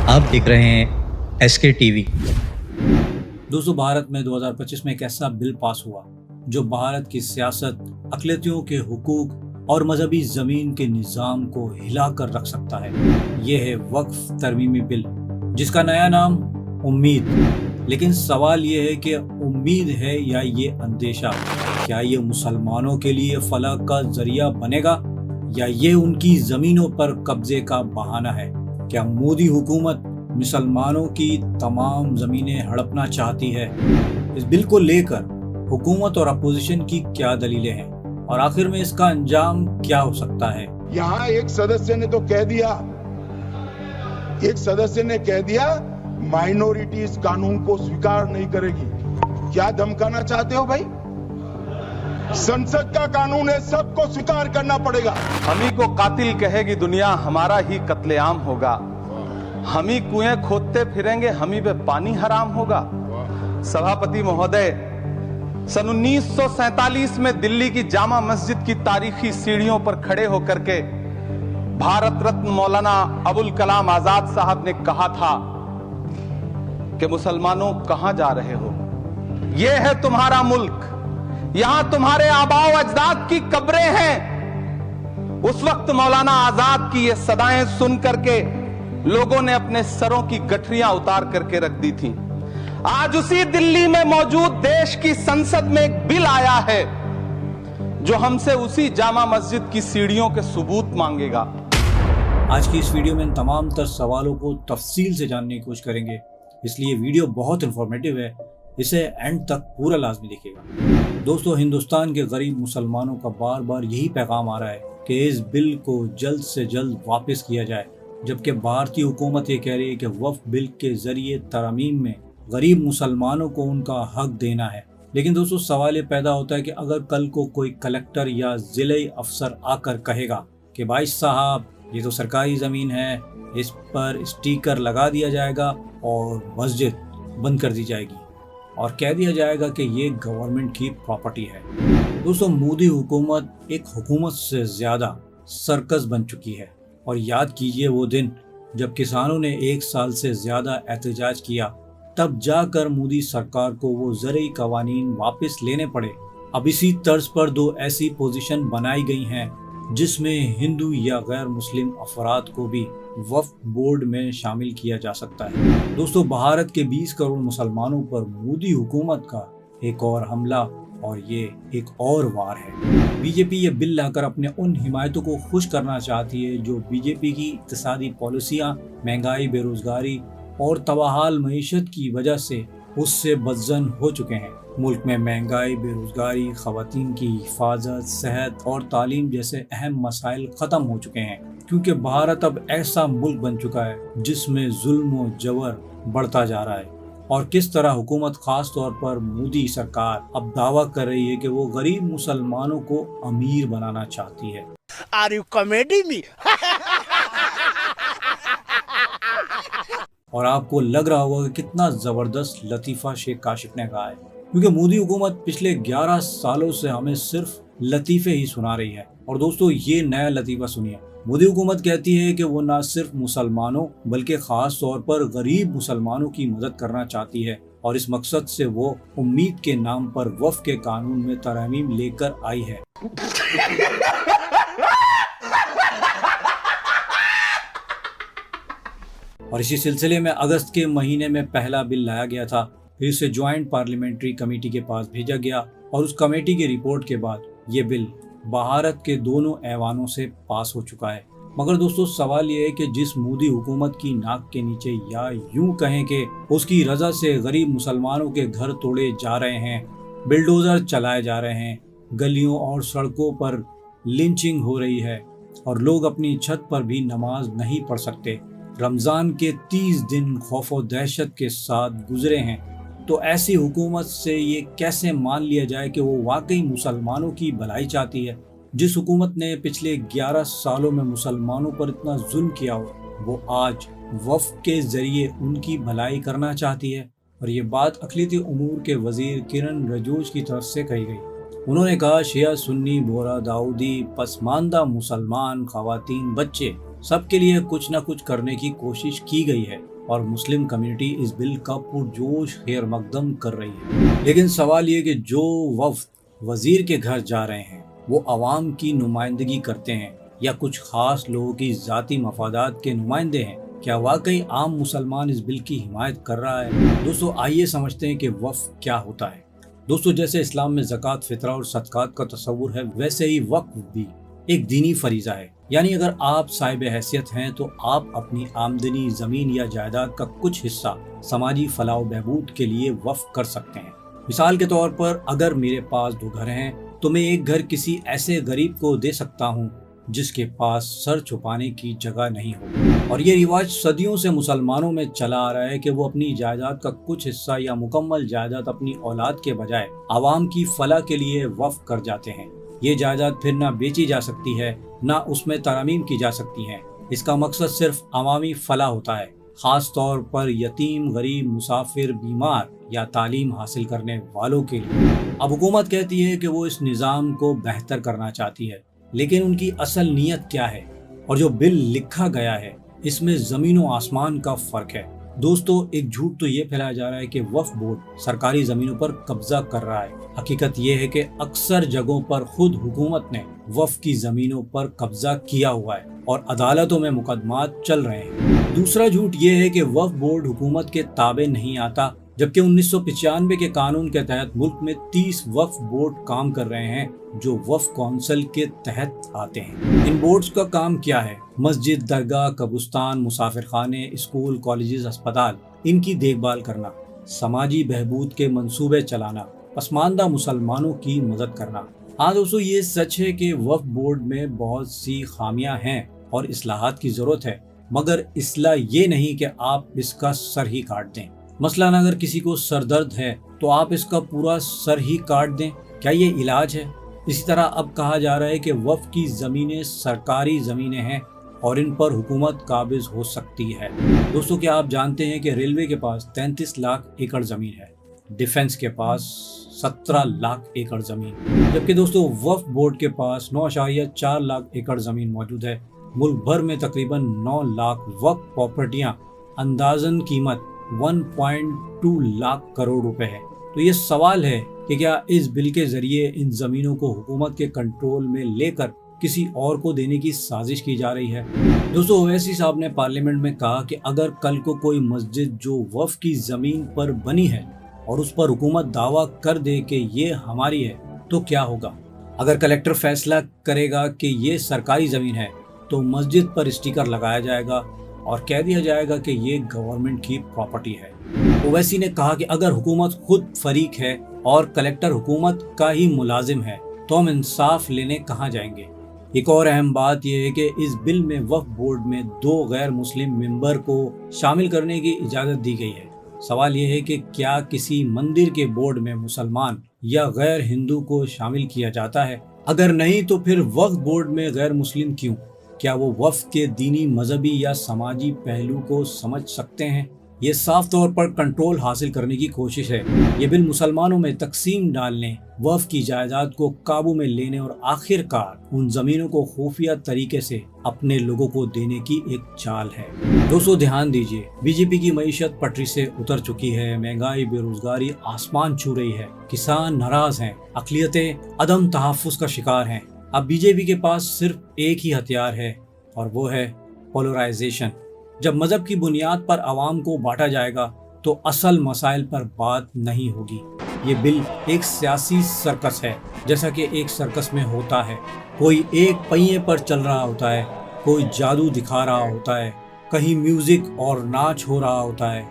आप देख रहे हैं एसके टीवी। दोस्तों, भारत में 2025 में एक ऐसा बिल पास हुआ जो भारत की सियासत, अक़लियतों के हुकूक और मजहबी ज़मीन के निज़ाम को हिला कर रख सकता है। ये है वक्फ तरमीमी बिल, जिसका नया नाम उम्मीद। लेकिन सवाल ये है कि उम्मीद है या ये अंदेशा? क्या ये मुसलमानों के लिए फलाह का जरिया बनेगा या ये उनकी ज़मीनों पर कब्जे का बहाना है? क्या मोदी हुकूमत मुसलमानों की तमाम ज़मीनें हड़पना चाहती है? इस बिल को लेकर हुकूमत और अपोजिशन की क्या दलीलें हैं और आखिर में इसका अंजाम क्या हो सकता है? यहाँ एक सदस्य ने कह दिया माइनॉरिटी इस कानून को स्वीकार नहीं करेगी। क्या धमकाना चाहते हो भाई? संसद का कानून है, सबको स्वीकार करना पड़ेगा। हम ही को कातिल कहेगी दुनिया, हमारा ही कत्लेआम होगा। हम ही कुएं खोदते फिरेंगे, हम ही पे पानी हराम होगा। सभापति महोदय, सन 1947 में दिल्ली की जामा मस्जिद की तारीखी सीढ़ियों पर खड़े होकर के भारत रत्न मौलाना अबुल कलाम आजाद साहब ने कहा था कि मुसलमानों कहां जा रहे हो? यह है तुम्हारा मुल्क, यहां तुम्हारे आबाओ अजदाद की कब्रें हैं। उस वक्त मौलाना आजाद की ये सदाएं सुन करके लोगों ने अपने सरों की गठरियां उतार करके रख दी थी। आज उसी दिल्ली में मौजूद देश की संसद में एक बिल आया है जो हमसे उसी जामा मस्जिद की सीढ़ियों के सबूत मांगेगा। आज की इस वीडियो में इन तमाम तर सवालों को तफसील से जानने की कोशिश करेंगे, इसलिए वीडियो बहुत इंफॉर्मेटिव है। इसे एंड तक पूरा लाजमी देखिएगा। दोस्तों, हिंदुस्तान के गरीब मुसलमानों का बार बार यही पैगाम आ रहा है कि इस बिल को जल्द से जल्द वापस किया जाए, जबकि भारतीय हुकूमत ये कह रही है कि वक्फ बिल के जरिए तरमीम में गरीब मुसलमानों को उनका हक देना है। लेकिन दोस्तों, सवाल ये पैदा होता है कि अगर कल को कोई कलेक्टर या ज़िले अफसर आकर कहेगा कि भाई साहब ये तो सरकारी ज़मीन है, इस पर स्टिकर लगा दिया जाएगा और मस्जिद बंद कर दी जाएगी और कह दिया जाएगा कि ये गवर्नमेंट की प्रॉपर्टी है। दोस्तों, मोदी हुकूमत एक हुकूमत से ज़्यादा सर्कस बन चुकी है। और याद कीजिए वो दिन जब किसानों ने 1 साल से ज़्यादा एहतजाज किया, तब जाकर मोदी सरकार को वो ज़रई कवानीन वापस लेने पड़े। अब इसी तर्ज पर 2 ऐसी पोजीशन बनाई गई हैं जिसमें हिंदू या गैर मुस्लिम अफराद को भी वक्फ बोर्ड में शामिल किया जा सकता है। दोस्तों, भारत के 20 करोड़ मुसलमानों पर मोदी हुकूमत का एक और हमला और ये एक और वार है। बीजेपी ये बिल लाकर अपने उन हिमायतों को खुश करना चाहती है जो बीजेपी की इक़्तिसादी पॉलिसियां, महंगाई, बेरोजगारी और तबाहाल मईशत की वजह से उससे बदजन हो चुके हैं। मुल्क में महंगाई, बेरोजगारी, ख़वातीन की हिफाजत, सेहत और तालीम जैसे अहम मसाइल ख़त्म हो चुके हैं, क्योंकि भारत अब ऐसा मुल्क बन चुका है जिसमें जुल्म और जबर बढ़ता जा रहा है। और किस तरह हुकूमत, खास तौर पर मोदी सरकार, अब दावा कर रही है कि वो गरीब मुसलमानों को अमीर बनाना चाहती है। Are you comedy me? और आपको लग रहा होगा कि कितना जबरदस्त लतीफ़ा शेख काशिफ ने कहा है, क्योंकि मोदी हुकूमत पिछले 11 सालों से हमें सिर्फ लतीफ़े ही सुना रही है। और दोस्तों, ये नया लतीफ़ा सुनिए। मोदी हुकूमत कहती है कि वो न सिर्फ मुसलमानों बल्कि ख़ास तौर पर गरीब मुसलमानों की मदद करना चाहती है, और इस मकसद से वो उम्मीद के नाम पर वक्फ के कानून में तरमीम लेकर आई है। और इसी सिलसिले में अगस्त के महीने में पहला बिल लाया गया था, फिर इसे ज्वाइंट पार्लियामेंट्री कमेटी के पास भेजा गया और उस कमेटी की रिपोर्ट के बाद ये बिल भारत के दोनों ऐवानों से पास हो चुका है। मगर दोस्तों, सवाल ये है कि जिस मोदी हुकूमत की नाक के नीचे, या यूं कहें कि उसकी रजा से गरीब मुसलमानों के घर तोड़े जा रहे हैं, बिल्डोजर चलाए जा रहे हैं, गलियों और सड़कों पर लिंचिंग हो रही है और लोग अपनी छत पर भी नमाज नहीं पढ़ सकते, रमज़ान के 30 दिन खौफ व दहशत के साथ गुजरे हैं, तो ऐसी हुकूमत से ये कैसे मान लिया जाए कि वो वाकई मुसलमानों की भलाई चाहती है? जिस हुकूमत ने पिछले 11 सालों में मुसलमानों पर इतना जुल्म किया हो, वो आज वक्फ के जरिए उनकी भलाई करना चाहती है। और ये बात अक़लियती उमूर के वज़ीर किरण रिजिजू की तरफ से कही गई। उन्होंने कहा, शिया, सुन्नी, बोहरा, दाऊदी, पसमानदा मुसलमान, ख़वातीन, बच्चे, सबके लिए कुछ न कुछ करने की कोशिश की गई है। اور مسلم کمیونٹی اس بل کا پرجوش خیر مقدم کر رہی ہے۔ لیکن سوال یہ کہ جو وفد وزیر کے گھر جا رہے ہیں وہ عوام کی نمائندگی کرتے ہیں یا کچھ خاص لوگوں کی ذاتی مفادات کے نمائندے ہیں؟ کیا واقعی عام مسلمان اس بل کی حمایت کر رہا ہے؟ دوستو آئیے سمجھتے ہیں کہ وقف کیا ہوتا ہے۔ دوستو جیسے اسلام میں زکوٰۃ، فطرہ اور صدقات کا تصور ہے، ویسے ہی وقف بھی ایک دینی فریضہ ہے۔ یعنی اگر آپ صاحب حیثیت ہیں تو آپ اپنی آمدنی، زمین یا جائیداد کا کچھ حصہ سماجی فلاح و بہبود کے لیے وقف کر سکتے ہیں۔ مثال کے طور پر اگر میرے پاس 2 گھر ہیں تو میں ایک گھر کسی ایسے غریب کو دے سکتا ہوں جس کے پاس سر چھپانے کی جگہ نہیں ہو۔ اور یہ رواج صدیوں سے مسلمانوں میں چلا آ رہا ہے کہ وہ اپنی جائیداد کا کچھ حصہ یا مکمل جائیداد اپنی اولاد کے بجائے عوام کی فلاح کے لیے وقف کر جاتے ہیں۔ یہ جائیداد پھر نہ بیچی جا سکتی ہے نہ اس میں ترامیم کی جا سکتی ہیں۔ اس کا مقصد صرف عوامی فلاح ہوتا ہے، خاص طور پر یتیم، غریب، مسافر، بیمار یا تعلیم حاصل کرنے والوں کے لیے۔ اب حکومت کہتی ہے کہ وہ اس نظام کو بہتر کرنا چاہتی ہے، لیکن ان کی اصل نیت کیا ہے؟ اور جو بل لکھا گیا ہے اس میں زمین و آسمان کا فرق ہے۔ دوستو ایک جھوٹ تو یہ پھیلایا جا رہا ہے کہ وقف بورڈ سرکاری زمینوں پر قبضہ کر رہا ہے۔ حقیقت یہ ہے کہ اکثر جگہوں پر خود حکومت نے وقف کی زمینوں پر قبضہ کیا ہوا ہے اور عدالتوں میں مقدمات چل رہے ہیں۔ دوسرا جھوٹ یہ ہے کہ وقف بورڈ حکومت کے تابع نہیں آتا، جبکہ 1995 کے قانون کے تحت ملک میں 30 وقف بورڈ کام کر رہے ہیں جو وقف کونسل کے تحت آتے ہیں۔ ان بورڈز کا کام کیا ہے؟ مسجد، درگاہ، قبرستان، مسافر خانے، اسکول، کالجز، ہسپتال، ان کی دیکھ بھال کرنا، سماجی بہبود کے منصوبے چلانا، پسماندہ مسلمانوں کی مدد کرنا۔ ہاں دوستو یہ سچ ہے کہ وقف بورڈ میں بہت سی خامیاں ہیں اور اصلاحات کی ضرورت ہے، مگر اصلاح یہ نہیں کہ آپ اس کا سر ہی کاٹ دیں۔ مثلاً اگر کسی کو سر درد ہے تو آپ اس کا پورا سر ہی کاٹ دیں، کیا یہ علاج ہے؟ اسی طرح اب کہا جا رہا ہے کہ وقف کی زمینیں سرکاری زمینیں ہیں اور ان پر حکومت قابض ہو سکتی ہے۔ دوستو کیا آپ جانتے ہیں کہ ریلوے کے پاس 33 لاکھ ایکڑ زمین ہے، ڈیفنس کے پاس 17 لاکھ ایکڑ زمین، جبکہ دوستو وقف بورڈ کے پاس 9.4 لاکھ ایکڑ زمین موجود ہے۔ ملک بھر میں تقریباً 9 لاکھ وقف پراپرٹیاں اندازاً قیمت 1.2 لاکھ کروڑ روپے ہے۔ تو یہ سوال ہے کہ کیا اس بل کے ذریعے ان زمینوں کو حکومت کے کنٹرول میں لے کر کسی اور کو دینے کی سازش کی جا رہی ہے؟ دوستو اویسی صاحب نے پارلیمنٹ میں کہا کہ اگر کل کو کوئی مسجد جو وقف کی زمین پر بنی ہے اور اس پر حکومت دعویٰ کر دے کہ یہ ہماری ہے تو کیا ہوگا؟ اگر کلیکٹر فیصلہ کرے گا کہ یہ سرکاری زمین ہے تو مسجد پر اسٹیکر لگایا جائے گا اور کہہ دیا جائے گا کہ یہ گورنمنٹ کی پراپرٹی ہے۔ اویسی نے کہا کہ اگر حکومت خود فریق ہے اور کلیکٹر حکومت کا ہی ملازم ہے تو ہم انصاف لینے کہاں جائیں گے؟ ایک اور اہم بات یہ ہے کہ اس بل میں وقف بورڈ میں 2 غیر مسلم ممبر کو شامل کرنے کی اجازت دی گئی ہے۔ سوال یہ ہے کہ کیا کسی مندر کے بورڈ میں مسلمان یا غیر ہندو کو شامل کیا جاتا ہے؟ اگر نہیں تو پھر وقف بورڈ میں غیر مسلم کیوں؟ کیا وہ وقف کے دینی، مذہبی یا سماجی پہلو کو سمجھ سکتے ہیں؟ یہ صاف طور پر کنٹرول حاصل کرنے کی کوشش ہے۔ یہ بل مسلمانوں میں تقسیم ڈالنے، وقف کی جائیداد کو قابو میں لینے اور آخر کار ان زمینوں کو خفیہ طریقے سے اپنے لوگوں کو دینے کی ایک چال ہے۔ دوستو دھیان دیجیے، بی جے پی کی معیشت پٹری سے اتر چکی ہے، مہنگائی، بے روزگاری آسمان چھو رہی ہے، کسان ناراض ہیں، اقلیتیں عدم تحفظ کا شکار ہیں۔ اب بی جے پی کے پاس صرف ایک ہی ہتھیار ہے اور وہ ہے پولرائزیشن۔ جب مذہب کی بنیاد پر عوام کو بانٹا جائے گا تو اصل مسائل پر بات نہیں ہوگی۔ یہ بل ایک سیاسی سرکس ہے، جیسا کہ ایک سرکس میں ہوتا ہے۔ کوئی ایک پہیے پر چل رہا ہوتا ہے، کوئی جادو دکھا رہا ہوتا ہے، کہیں میوزک اور ناچ ہو رہا ہوتا ہے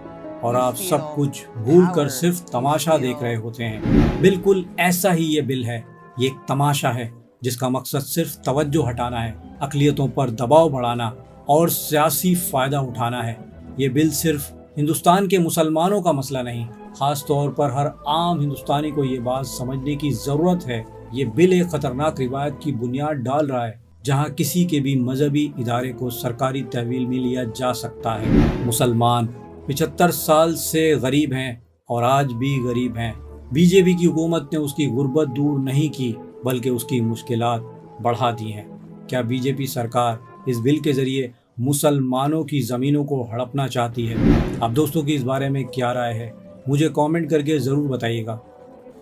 اور آپ سب کچھ بھول کر صرف تماشا دیکھ رہے ہوتے ہیں۔ بالکل ایسا ہی یہ بل ہے، یہ ایک تماشا ہے جس کا مقصد صرف توجہ ہٹانا ہے، اقلیتوں پر دباؤ بڑھانا اور سیاسی فائدہ اٹھانا ہے۔ یہ بل صرف ہندوستان کے مسلمانوں کا مسئلہ نہیں، خاص طور پر ہر عام ہندوستانی کو یہ بات سمجھنے کی ضرورت ہے۔ یہ بل ایک خطرناک روایت کی بنیاد ڈال رہا ہے جہاں کسی کے بھی مذہبی ادارے کو سرکاری تحویل میں لیا جا سکتا ہے۔ مسلمان 75 سال سے غریب ہیں اور آج بھی غریب ہیں۔ بی جے پی کی حکومت نے اس کی غربت دور نہیں کی بلکہ اس کی مشکلات بڑھا دی ہیں۔ کیا بی جے پی سرکار اس بل کے ذریعے मुसलमानों की ज़मीनों को हड़पना चाहती है। अब दोस्तों की इस बारे में क्या राय है मुझे कमेंट करके ज़रूर बताइएगा।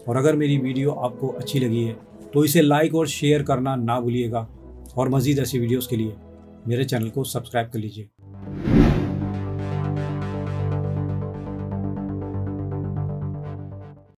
और अगर मेरी वीडियो आपको अच्छी लगी है तो इसे लाइक और शेयर करना ना भूलिएगा। और मज़ीद ऐसी वीडियोस के लिए मेरे चैनल को सब्सक्राइब कर लीजिए।